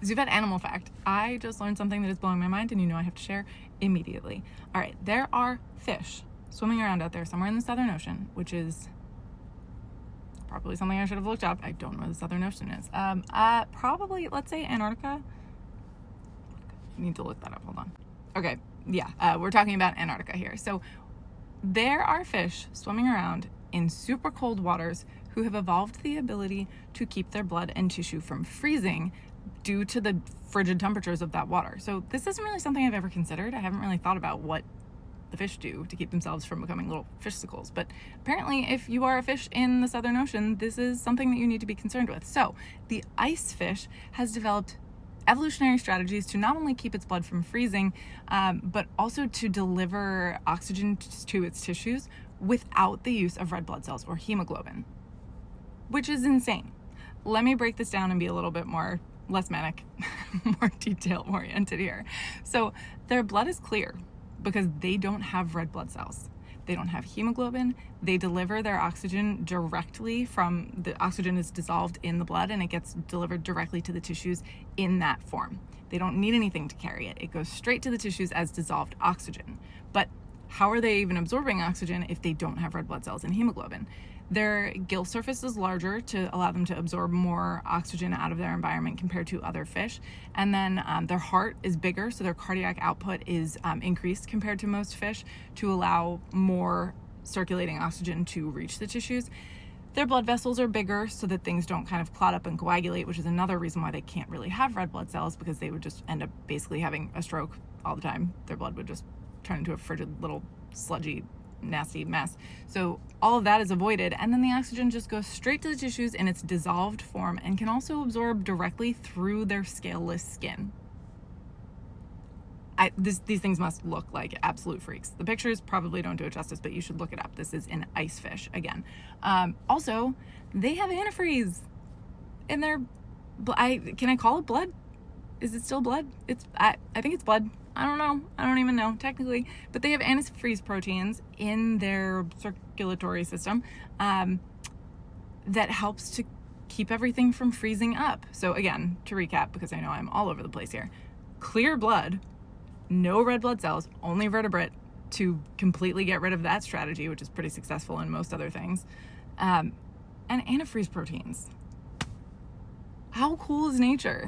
you've had animal fact. I just learned something that is blowing my mind, and you know I have to share immediately. All right, there are fish swimming around out there somewhere in the Southern Ocean, which is probably something I should have looked up. I don't know where the Southern Ocean is. Probably, let's say Antarctica. I need to look that up. Hold on. Okay, yeah, we're talking about Antarctica here. So there are fish swimming around in super cold waters who have evolved the ability to keep their blood and tissue from freezing due to the frigid temperatures of that water. So this isn't really something I've ever considered. I haven't really thought about what the fish do to keep themselves from becoming little fishsicles. But apparently, if you are a fish in the Southern Ocean, this is something that you need to be concerned with. So the ice fish has developed evolutionary strategies to not only keep its blood from freezing, but also to deliver oxygen to its tissues without the use of red blood cells or hemoglobin, which is insane. Let me break this down and be a little bit less manic, more detail oriented here. So their blood is clear because they don't have red blood cells. They don't have hemoglobin. They deliver their oxygen directly the oxygen is dissolved in the blood and it gets delivered directly to the tissues in that form. They don't need anything to carry it. It goes straight to the tissues as dissolved oxygen. But how are they even absorbing oxygen if they don't have red blood cells and hemoglobin? Their gill surface is larger to allow them to absorb more oxygen out of their environment compared to other fish. And then their heart is bigger, so their cardiac output is increased compared to most fish to allow more circulating oxygen to reach the tissues. Their blood vessels are bigger so that things don't kind of clot up and coagulate, which is another reason why they can't really have red blood cells, because they would just end up basically having a stroke all the time. Their blood would just turn into a frigid little sludgy nasty mess. So all of that is avoided, and then the oxygen just goes straight to the tissues in its dissolved form and can also absorb directly through their scaleless skin. These things must look like absolute freaks. The pictures probably don't do it justice, but you should look it up. This is an ice fish again. Also, they have antifreeze in their can I call it blood? Is it still blood? I think it's blood. I don't know. I don't even know technically, but they have antifreeze proteins in their circulatory system that helps to keep everything from freezing up. So again, to recap, because I know I'm all over the place here, clear blood, no red blood cells, only vertebrate to completely get rid of that strategy, which is pretty successful in most other things, and antifreeze proteins. How cool is nature?